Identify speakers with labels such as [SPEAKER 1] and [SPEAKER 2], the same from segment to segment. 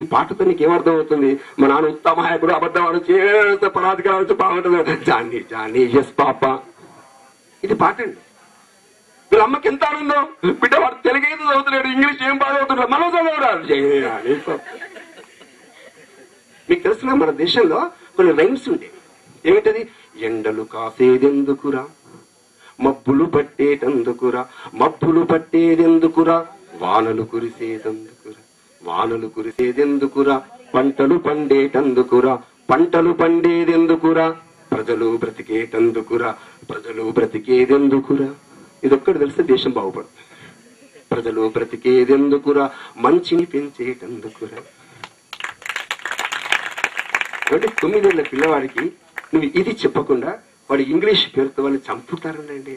[SPEAKER 1] పాటతో నీకు ఏమర్థం అవుతుంది? మా నాన్న ఉత్తమాయకుడు, అబద్ధవాడు, చేస్తే పరాధికారం బాగుంటుంది. జానీ జానీ ఎస్ పాప, ఇది పాట అండి. వీళ్ళ అమ్మకి ఎంత ఆనందం, బిడ్డ వాడు తెలుగైతే చదువుతున్నాడు, ఇంగ్లీష్ ఏం బాగా అవుతున్నాడు, మనం చదవరాదు. మీకు తెలుసునా మన దేశంలో కొన్ని రైమ్స్ ఉంటాయి. ఏమిటది? ఎండలు కాసేదెందుకురా, మబ్బులు పట్టేటందుకురా, మబ్బులు పట్టేదెందుకురా, వానలు కురిసేదెందుకురా, వానలు కురిసేదెందుకురా, పంటలు పండేటందుకురా, పంటలు పండేదెందుకురా, ప్రజలు బ్రతికేటందుకురా, ప్రజలు బ్రతికేదెందుకురా. ఇదొక్కటి తెలిస్తే దేశం బాగుపడుతుంది. ప్రజలు బ్రతికేదెందుకురా, మంచిని పెంచేటందుకురా. అంటే 9 ఏళ్ల పిల్లవాడికి నువ్వు ఇది చెప్పకుండా వాడు ఇంగ్లీష్ పేరుతో వాళ్ళు చంపుతారండి.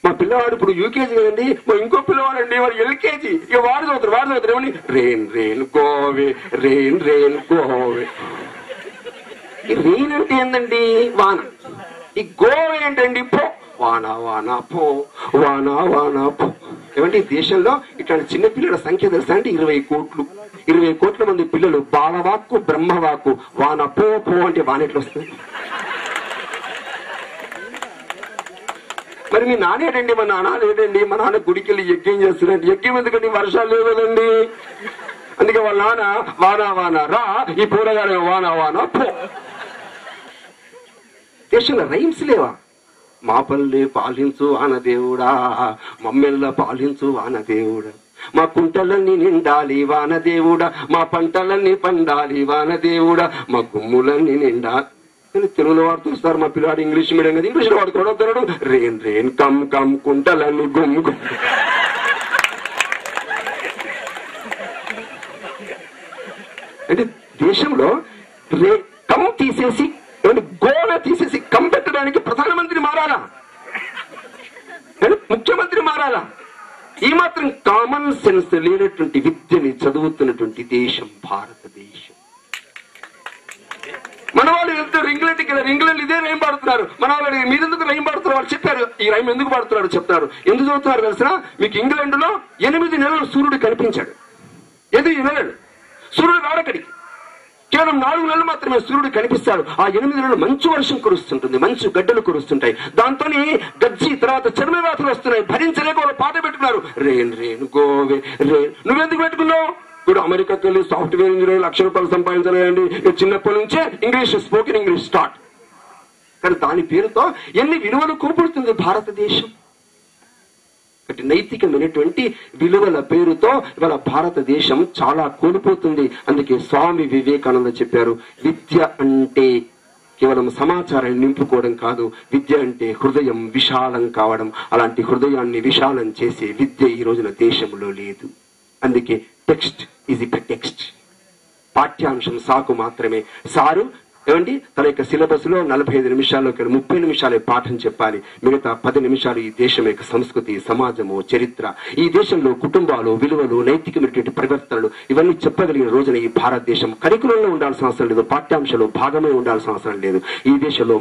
[SPEAKER 1] మా పిల్లవాడు ఇప్పుడు యూకేజీ కదండి, మా ఇంకో పిల్లవాడు అండి వాడు ఎల్కేజీ. ఇక వాడు చదువుతారు ఏమని, రెయిన్ రెయిన్ గోవే, రెయిన్ రెయిన్ గోవే. ఈ రెయిన్ అంటే ఏందండి? వాన. ఈ గోవే ఏంటండి? పో, వాన వాన పో, వాన వాన పో. ఏమంటే ఈ దేశంలో ఇట్లాంటి చిన్న పిల్లల సంఖ్య తెలుసా అంటే 20 కోట్లు. 20 కోట్ల మంది పిల్లలు బాలవాక్కు బ్రహ్మవాక్కు. వాన పో పో అంటే వాన ఎట్లా వస్తుంది? మరి మీ నానేటండి? మా నాన్న లేదండి. మా నాన్న గుడికి వెళ్ళి యజ్ఞం చేస్తున్నాడు. యజ్ఞం ఎందుకండి? వర్షాలు లేవు కదండి. అందుకే వాళ్ళ నాన్న వాన వాన రా, ఈ పూరగానే వాన వాన పో. దేశంలో రైమ్స్ లేవా? మా పల్లె పాలించు వానదేవుడా, మమ్మెల్ల పాలించు వానదేవుడా, మా కుంటలన్నీ నిండాలి వానదేవుడా, మా పంటలన్నీ పండాలి వానదేవుడా, మా గుమ్ములన్నీ నిండాలి. తెలుగులో వాడుతూ మా పిల్లాడు ఇంగ్లీష్ మీడియం కదా, ఇంగ్లీష్ లో వాడుకోవడం. రెయిన్ రెయిన్ కమ్ కమ్ కుంటలన్నీ గుమ్ గుమ్. అంటే దేశంలో కమ్ తీసేసి గోవా తీసేసి కమ్ పెట్టడానికి ప్రధానమంత్రి మారాలా, ముఖ్యమంత్రి మారాలా? ఈ మాత్రం కామన్ సెన్స్ లేనటువంటి విద్యని చదువుతున్నటువంటి దేశం భారతదేశం. మన వాళ్ళు వెళ్తారు ఇంగ్లాండ్కి వెళ్ళారు, ఇంగ్లాండ్ ఇదే రైమ్ పాడుతున్నారు. మన వాళ్ళు మీరెందుకు రైమ్ పాడుతున్నారు? వాళ్ళు చెప్పారు ఈ రైమ్ ఎందుకు పాడుతున్నారు చెప్తారు. ఎందుకు చదువుతున్నారు తెలిసిన? మీకు ఇంగ్లాండ్ లో 8 నెలలు సూర్యుడు కనిపించాడు. 8 నెలలు సూర్యుడు రాడక్కడికి. కేవలం 4 నెలలు మాత్రమే సూర్యుడు కనిపిస్తాడు. ఆ 8 నెలలు మంచు వర్షం కురుస్తుంటుంది, మంచు గడ్డలు కురుస్తుంటాయి. దాంతో గజ్జి తర్వాత చర్మవ్యాధులు వస్తున్నాయి. భరించలేక వాళ్ళు పాట పెట్టుకున్నారు, రెయిన్ రెయిన్ గోవే రెయిన్. నువ్వెందుకు పెట్టుకున్నావు? ఇప్పుడు అమెరికాకి వెళ్ళి సాఫ్ట్వేర్ ఇంజనీర్ ₹1,00,000 సంపాదించాలండి. చిన్నప్పటి నుంచే ఇంగ్లీష్, స్పోకెన్ ఇంగ్లీష్ స్టార్ట్. కానీ దాని పేరుతో ఎన్ని విలువలు కోల్పోతుంది భారతదేశం. నైతికమైనటువంటి విలువల పేరుతో ఇవాళ భారతదేశం చాలా కోల్పోతుంది. అందుకే స్వామి వివేకానంద చెప్పారు, విద్య అంటే కేవలం సమాచారాన్ని నింపుకోవడం కాదు, విద్య అంటే హృదయం విశాలం కావడం. అలాంటి హృదయాన్ని విశాలం చేసే విద్య ఈ రోజున దేశంలో లేదు. అందుకే టెక్స్ట్ ఈజ్ ఇ టెక్స్ట్. పాఠ్యాంశం సాకు మాత్రమే. సారు ఏమండి తన యొక్క సిలబస్ లో 45 నిమిషాల్లో 30 నిమిషాలే పాఠం చెప్పాలి. మిగతా 10 నిమిషాలు ఈ దేశం యొక్క సంస్కృతి, సమాజము, చరిత్ర, ఈ దేశంలో కుటుంబాలు, విలువలు, నైతికమైనటువంటి పరివర్తనలు ఇవన్నీ చెప్పగలిగిన రోజున ఈ భారతదేశం కరికులంలో ఉండాల్సిన అవసరం లేదు, పాఠ్యాంశాలు భాగమే ఉండాల్సిన అవసరం లేదు. ఈ దేశంలో